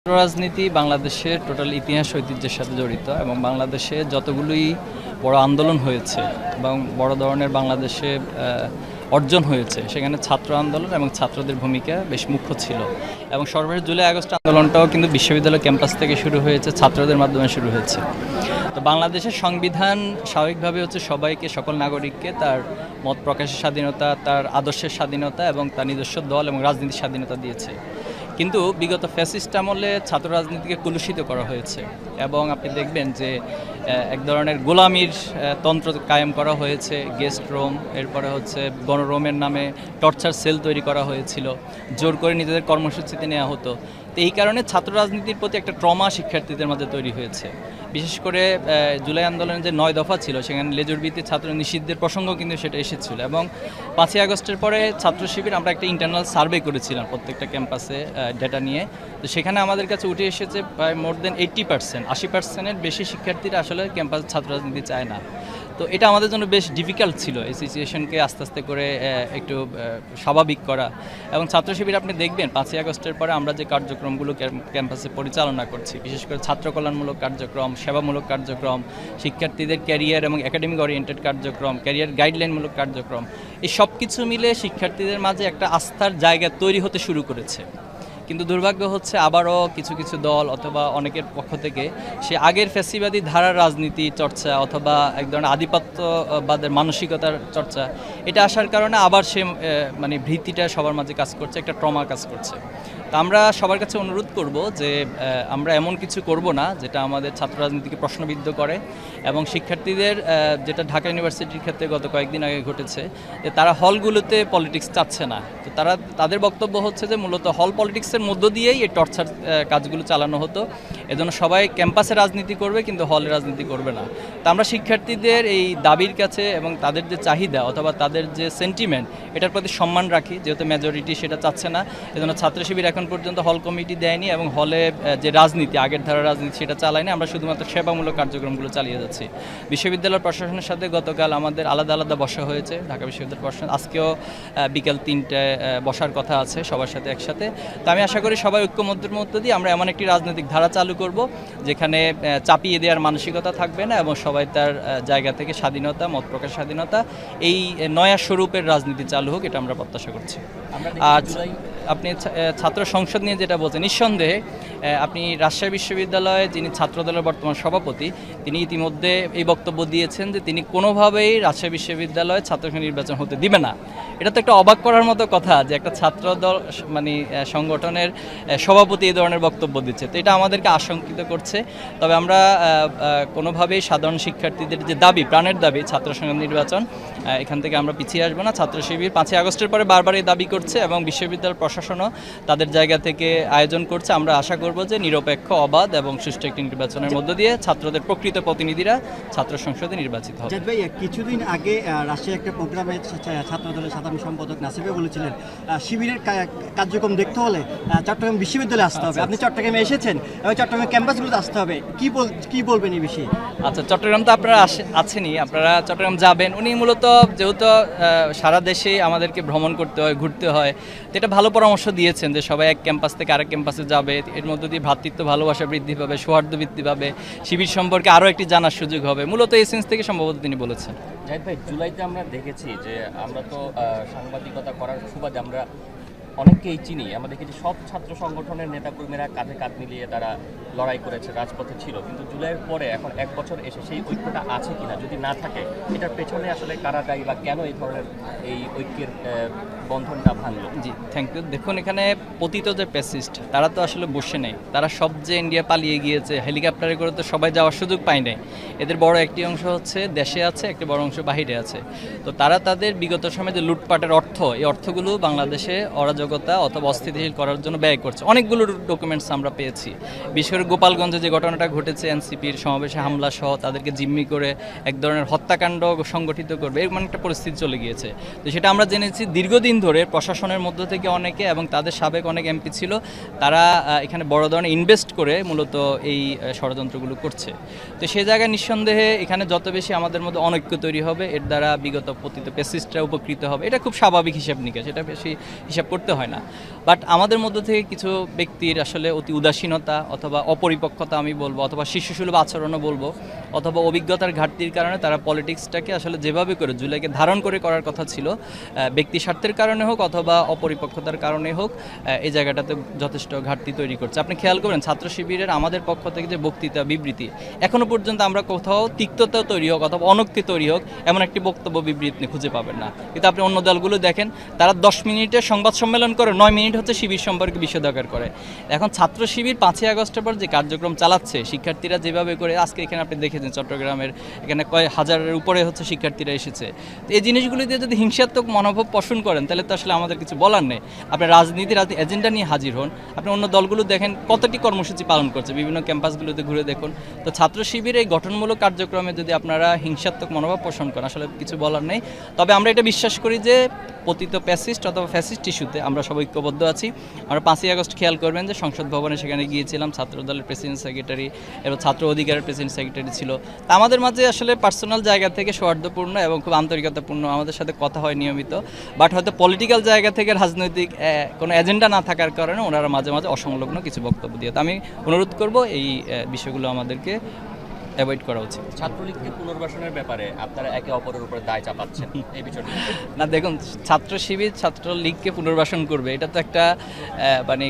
রাজনীতি বাংলাদেশের টোটাল ইতিহাস ঐতিহ্যের সাথে জড়িত এবং বাংলাদেশে যতগুলোই বড় আন্দোলন হয়েছে এবং বড় ধরনের বাংলাদেশে অর্জন হয়েছে সেখানে ছাত্র আন্দোলন এবং ছাত্রদের ভূমিকা বেশ মুখ্য ছিল এবং সর্বশেষ জুলাই আগস্ট আন্দোলনটাও কিন্তু বিশ্ববিদ্যালয় ক্যাম্পাস থেকে শুরু হয়েছে, ছাত্রদের মাধ্যমে শুরু হয়েছে। তো বাংলাদেশের সংবিধান স্বাভাবিকভাবে হচ্ছে সবাইকে, সকল নাগরিককে তার মত প্রকাশের স্বাধীনতা, তার আদর্শের স্বাধীনতা এবং তার নিজস্ব দল এবং রাজনীতির স্বাধীনতা দিয়েছে। কিন্তু বিগত ফ্যাসিস্ট আমলে ছাত্র রাজনীতিকে কলুষিত করা হয়েছে এবং আপনি দেখবেন যে এক ধরনের গোলামির তন্ত্র কায়েম করা হয়েছে। গেস্ট রুম, এরপরে হচ্ছে গণরুমের নামে টর্চার সেল তৈরি করা হয়েছিল, জোর করে নিজেদের কর্মসূচিতে নেওয়া হতো। তো এই কারণে ছাত্র রাজনীতির প্রতি একটা ট্রমা শিক্ষার্থীদের মাঝে তৈরি হয়েছে। বিশেষ করে জুলাই আন্দোলনের যে 9 দফা ছিল সেখানে লেজুরভিত্তিক ছাত্র নিষিদ্ধের প্রসঙ্গ কিন্তু সেটা এসেছিল এবং 5ই আগস্টের পরে ছাত্র শিবির আমরা একটা ইন্টারনাল সার্ভে করেছিলাম প্রত্যেকটা ক্যাম্পাসে ডেটা নিয়ে। তো সেখানে আমাদের কাছে উঠে এসেছে প্রায় মোর দেন 80%, 80%-এর বেশি শিক্ষার্থীরা আসলে ক্যাম্পাসে ছাত্র রাজনীতি চায় না। তো এটা আমাদের জন্য বেশ ডিফিকাল্ট ছিল এই সিচুয়েশনকে আস্তে আস্তে করে একটু স্বাভাবিক করা। এবং ছাত্র শিবির আপনি দেখবেন 5ই আগস্টের পরে আমরা যে কার্যক্রমগুলো ক্যাম্পাসে পরিচালনা করছি, বিশেষ করে ছাত্র কল্যাণমূলক কার্যক্রম, সেবামূলক কার্যক্রম, শিক্ষার্থীদের ক্যারিয়ার এবং একাডেমিক ওরিয়েন্টেড কার্যক্রম, ক্যারিয়ার গাইডলাইনমূলক কার্যক্রম, এই সব কিছু মিলে শিক্ষার্থীদের মাঝে একটা আস্থার জায়গা তৈরি হতে শুরু করেছে। কিন্তু দুর্ভাগ্য হচ্ছে আবারও কিছু কিছু দল অথবা অনেকের পক্ষ থেকে সে আগের ফ্যাসিবাদী ধারার রাজনীতি চর্চা অথবা এক ধরনের আধিপত্যবাদের মানসিকতার চর্চা, এটা আসার কারণে আবার সে মানে ভীতিটা সবার মাঝে কাজ করছে, একটা ট্রমা কাজ করছে। তা আমরা সবার কাছে অনুরোধ করব যে আমরা এমন কিছু করব না যেটা আমাদের ছাত্র রাজনীতিকে প্রশ্নবিদ্ধ করে এবং শিক্ষার্থীদের যেটা ঢাকা ইউনিভার্সিটির ক্ষেত্রে গত কয়েকদিন আগে ঘটেছে যে তারা হলগুলোতে পলিটিক্স চাচ্ছে না। তো তাদের বক্তব্য হচ্ছে যে মূলত হল পলিটিক্সের মধ্য দিয়েই এই টর্চার কাজগুলো চালানো হতো, এজন্য সবাই ক্যাম্পাসে রাজনীতি করবে কিন্তু হলে রাজনীতি করবে না। তা আমরা শিক্ষার্থীদের এই দাবির কাছে এবং তাদের যে চাহিদা অথবা তাদের যে সেন্টিমেন্ট এটার প্রতি সম্মান রাখি, যেহেতু মেজরিটি সেটা চাচ্ছে না। এজন্য ছাত্র শিবির এখন পর্যন্ত হল কমিটি দেয়নি এবং হলে যে রাজনীতি, আগের ধারা রাজনীতি সেটা চালায়নি। আমরা শুধুমাত্র সেবামূলক কার্যক্রমগুলো চালিয়ে যাচ্ছি। বিশ্ববিদ্যালয় প্রশাসনের সাথে গতকাল আমাদের আলাদা আলাদা বসা হয়েছে, ঢাকা বিশ্ববিদ্যালয় প্রশাসন আজকেও বিকাল 3টায় বসার কথা আছে সবার সাথে একসাথে। তো আমি আশা করি সবাই ঐক্যমত্যের মধ্য দিয়ে আমরা এমন একটি রাজনৈতিক ধারা চালু করব যেখানে চাপিয়ে দেওয়ার মানসিকতা থাকবে না এবং সবাই তার জায়গা থেকে স্বাধীনতা, মত প্রকাশ স্বাধীনতা, এই নয়া স্বরূপের রাজনীতি চালু হোক, এটা আমরা প্রত্যাশা করছি। আর আপনি ছাত্র সংসদ নিয়ে যেটা বলছেন, নিঃসন্দেহে আপনি রাজশাহী বিশ্ববিদ্যালয়ে যিনি ছাত্রদলের বর্তমান সভাপতি, তিনি ইতিমধ্যে এই বক্তব্য দিয়েছেন যে তিনি কোনোভাবেই রাজশাহী বিশ্ববিদ্যালয়ে ছাত্র নির্বাচন হতে দিবে না। এটা তো একটা অবাক করার মতো কথা যে একটা ছাত্রদল মানে সংগঠনের সভাপতি এই ধরনের বক্তব্য দিচ্ছে। তো এটা আমাদেরকে আশঙ্কিত করছে। তবে আমরা কোনোভাবেই সাধারণ শিক্ষার্থীদের যে দাবি, প্রাণের দাবি ছাত্র সংসদ নির্বাচন, এখান থেকে আমরা পিছিয়ে আসবো না। ছাত্র শিবির 5ই আগস্টের পরে বারবার এই দাবি করছে এবং বিশ্ববিদ্যালয় প্রশাসনও তাদের জায়গা থেকে আয়োজন করছে। আমরা আশা করব যে নিরপেক্ষ, অবাধ এবং সুষ্ঠু একটি নির্বাচনের মধ্য দিয়ে ছাত্রদের প্রকৃত প্রতিনিধিরা ছাত্র সংসদে নির্বাচিত হবে। ভাই, কিছুদিন আগে রাজশাহী একটা প্রোগ্রামে ছাত্রদলের সাধারণ সম্পাদক নাসিবে বলেছিলেন শিবিরের কার্যক্রম দেখতে হলে চট্টগ্রাম বিশ্ববিদ্যালয়ে আসতে হবে। আপনি চট্টগ্রামে এসেছেন এবং চট্টগ্রামের ক্যাম্পাসগুলোতে আসতে হবে, কি বলবেন এই বিষয়ে? আচ্ছা, চট্টগ্রাম তো আপনারা আছেনই, আপনারা চট্টগ্রাম যাবেন। উনি মূলত যেহেতু সারা দেশে আমাদেরকে ভ্রমণ করতে হয়, ঘুরতে হয়, তো এটা ভালো পরামর্শ দিয়েছেন যে সবাই এক ক্যাম্পাস থেকে আরেক ক্যাম্পাসে যাবে। এর মধ্য দিয়ে ভ্রাতৃত্ব, ভালোবাসা বৃদ্ধি পাবে, সৌহার্দ্য বৃদ্ধি পাবে, শিবির সম্পর্কে আরও একটি জানার সুযোগ হবে। মূলত এই সেন্স থেকে সম্ভবত তিনি বলেছেন। জাহিদ ভাই, জুলাইতে আমরা দেখেছি যে আমরা তো সাংবাদিকতা করার সুবাদে আমরা অনেককেই চিনি। আমরা দেখেছি সব ছাত্র সংগঠনের নেতাকর্মীরা কাঁধে কাঁধ মিলিয়ে তারা লড়াই করেছে, রাজপথে ছিল। কিন্তু জুলাইয়ের পরে এখন 1 বছর এসে সেই ঐক্যটা আছে কিনা, যদি না থাকে এটার পেছনে আসলে কারা দায়ী বা কেন এই ধরনের এই ঐক্যের বন্ধনটা ভাঙলো? জি, থ্যাংক ইউ। দেখুন, এখানে পতিত যে প্যাসিস্ট তারা তো আসলে বসে নেই, তারা সব যে ইন্ডিয়া পালিয়ে গিয়েছে, হেলিকপ্টারে করে তো সবাই যাওয়ার সুযোগ পায় নাই। এদের বড় একটি অংশ হচ্ছে দেশে আছে, একটি বড় অংশ বাহিরে আছে। তো তারা তাদের বিগত সময়ে যে লুটপাটের অর্থ, এই অর্থগুলো বাংলাদেশে অরাজকতা অথবা অস্থিতিশীল করার জন্য ব্যয় করছে। অনেকগুলো ডকুমেন্টস আমরা পেয়েছি। বিশেষ করে গোপালগঞ্জে যে ঘটনাটা ঘটেছে, এনসিপির সমাবেশে হামলা সহ তাদেরকে জিম্মি করে এক ধরনের হত্যাকাণ্ড সংগঠিত করবে, এরকম একটা পরিস্থিতি চলে গিয়েছে। তো সেটা আমরা জেনেছি দীর্ঘদিন ধরে প্রশাসনের মধ্য থেকে অনেকে এবং তাদের সাবেক অনেক এমপি ছিল, তারা এখানে বড় ধরনের ইনভেস্ট করে মূলত এই ষড়যন্ত্রগুলো করছে। তো সেই জায়গায় নিঃসন্দেহে এখানে যত বেশি আমাদের মধ্যে অনৈক্য তৈরি হবে, এর দ্বারা বিগত পতিত প্যাসিস্টরা উপকৃত হবে। এটা খুব স্বাভাবিক হিসাব নিকাশ, এটা বেশি হিসাব করতে দেখতে হয় না। বাট আমাদের মধ্যে থেকে কিছু ব্যক্তির আসলে অতি উদাসীনতা অথবা অপরিপক্কতা আমি বলবো, অথবা শিশুসুলভ আচরণও বলবো, অথবা অভিজ্ঞতার ঘাটতির কারণে তারা পলিটিক্সটাকে আসলে যেভাবে করে জুলাইকে ধারণ করে করার কথা ছিল, ব্যক্তি স্বার্থের কারণে হোক অথবা অপরিপক্কতার কারণে হোক, এই জায়গাটাতে যথেষ্ট ঘাটতি তৈরি করছে। আপনি খেয়াল করবেন ছাত্র শিবিরের আমাদের পক্ষ থেকে যে বক্তৃতা বিবৃতি, এখনো পর্যন্ত আমরা কোথাও তিক্ততা তৈরি হোক অথবা অনক্তি তৈরি হোক এমন একটি বক্তব্য বিবৃতি খুঁজে পাবেন না। কিন্তু আপনি অন্য দলগুলো দেখেন, তারা 10 মিনিটের সংবাদ সম্মেলন করে 9 মিনিট হচ্ছে শিবির সম্পর্কে বিষোদগার করে। এখন ছাত্র শিবির 5ই আগস্টের পর যে কার্যক্রম চালাচ্ছে, শিক্ষার্থীরা যেভাবে করে, আজকে এখানে আপনি দেখেছেন চট্টগ্রামের এখানে কয়েক হাজারের উপরে হচ্ছে শিক্ষার্থীরা এসেছে। তো এই জিনিসগুলি দিয়ে যদি হিংসাত্মক মনোভাব পোষণ করেন তাহলে তো আসলে আমাদের কিছু বলার নেই। আপনি রাজনীতির এজেন্ডা নিয়ে হাজির হন, আপনি অন্য দলগুলো দেখেন কতটি কর্মসূচি পালন করছে, বিভিন্ন ক্যাম্পাসগুলোতে ঘুরে দেখুন। তো ছাত্র শিবির এই গঠনমূলক কার্যক্রমে যদি আপনারা হিংসাত্মক মনোভাব পোষণ করেন আসলে কিছু বলার নেই। তবে আমরা এটা বিশ্বাস করি যে পতিত প্যাসিস্ট অথবা ফ্যাসিস্ট ইস্যুতে আমরা সবাই ঐক্যবদ্ধ আছি। আমরা 5ই আগস্ট খেয়াল করবেন যে সংসদ ভবনে সেখানে গিয়েছিলাম, ছাত্র দলের প্রেসিডেন্ট সেক্রেটারি এবং ছাত্র অধিকারের প্রেসিডেন্ট সেক্রেটারি ছিল। তা আমাদের মাঝে আসলে পার্সোনাল জায়গা থেকে সৌহার্দ্যপূর্ণ এবং খুব আন্তরিকতাপূর্ণ আমাদের সাথে কথা হয় নিয়মিত। বাট হয়তো পলিটিক্যাল জায়গা থেকে রাজনৈতিক কোনো এজেন্ডা না থাকার কারণে ওনারা মাঝে মাঝে অসংলগ্ন কিছু বক্তব্য দিয়ে। তো আমি অনুরোধ করব এই বিষয়গুলো আমাদেরকে অ্যাভয়েড করা উচিত। ছাত্রলীগকে পুনর্বাসনের ব্যাপারে আপনারা একে অপরের উপরে দায় চাপাচ্ছেন, এই বিষয়টি না দেখুন, ছাত্র শিবির ছাত্রলীগকে পুনর্বাসন করবে এটা তো একটা মানে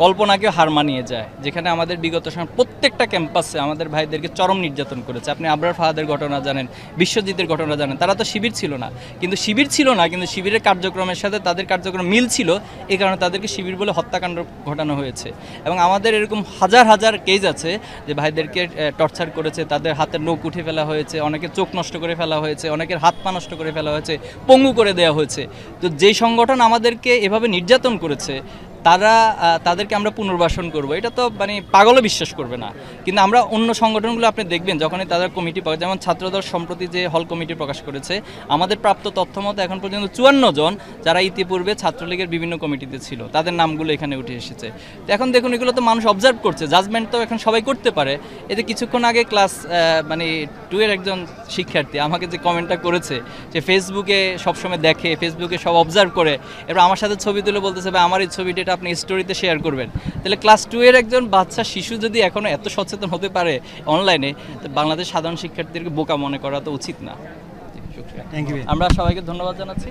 কল্পনাকে হার মানিয়ে যায়, যেখানে আমাদের বিগত সময় প্রত্যেকটা ক্যাম্পাসে আমাদের ভাইদেরকে চরম নির্যাতন করেছে। আপনি আবরার ফাহাদের ঘটনা জানেন, বিশ্বজিতের ঘটনা জানেন। তারা তো শিবির ছিল না, কিন্তু শিবিরের কার্যক্রমের সাথে তাদের কার্যক্রম মিল ছিল, এই কারণে তাদেরকে শিবির বলে হত্যাকাণ্ড ঘটানো হয়েছে। এবং আমাদের এরকম হাজার হাজার কেস আছে যে ভাইদেরকে টর্চার করেছে, তাদের হাতের নখ উঠে ফেলা হয়েছে, অনেকের চোখ নষ্ট করে ফেলা হয়েছে, অনেকের হাত পা নষ্ট করে ফেলা হয়েছে, পঙ্গু করে দেওয়া হয়েছে। তো যেই সংগঠন আমাদেরকে এভাবে নির্যাতন করেছে তাদেরকে আমরা পুনর্বাসন করব, এটা তো মানে পাগলও বিশ্বাস করবে না। কিন্তু আমরা অন্য সংগঠনগুলো আপনি দেখবেন যখনই তাদের কমিটি পাওয়া, যেমন ছাত্রদল সম্প্রতি যে হল কমিটি প্রকাশ করেছে, আমাদের প্রাপ্ত তথ্য মতো এখন পর্যন্ত 54 জন যারা ইতিপূর্বে ছাত্রলীগের বিভিন্ন কমিটিতে ছিল, তাদের নামগুলো এখানে উঠে এসেছে। তো এখন দেখুন এগুলো তো মানুষ অবজার্ভ করছে, জাজমেন্ট তো এখন সবাই করতে পারে। এতে কিছুক্ষণ আগে ক্লাস 2 এর একজন শিক্ষার্থী আমাকে যে কমেন্টটা করেছে, যে ফেসবুকে সবসময় দেখে, ফেসবুকে সব অবজার্ভ করে, এবার আমার সাথে ছবি তুলে বলতেছে ভাই আমার এই ছবিটা আপনি স্টোরিতে শেয়ার করবেন। তাহলে ক্লাস 2 এর একজন বাচ্চা শিশু যদি এখনো এত সচেতন হতে পারে অনলাইনে, তো বাংলাদেশ সাধারণ শিক্ষার্থীদেরকে বোকা মনে করা তো উচিত না। Thank you. আমরা সবাইকে ধন্যবাদ জানাচ্ছি।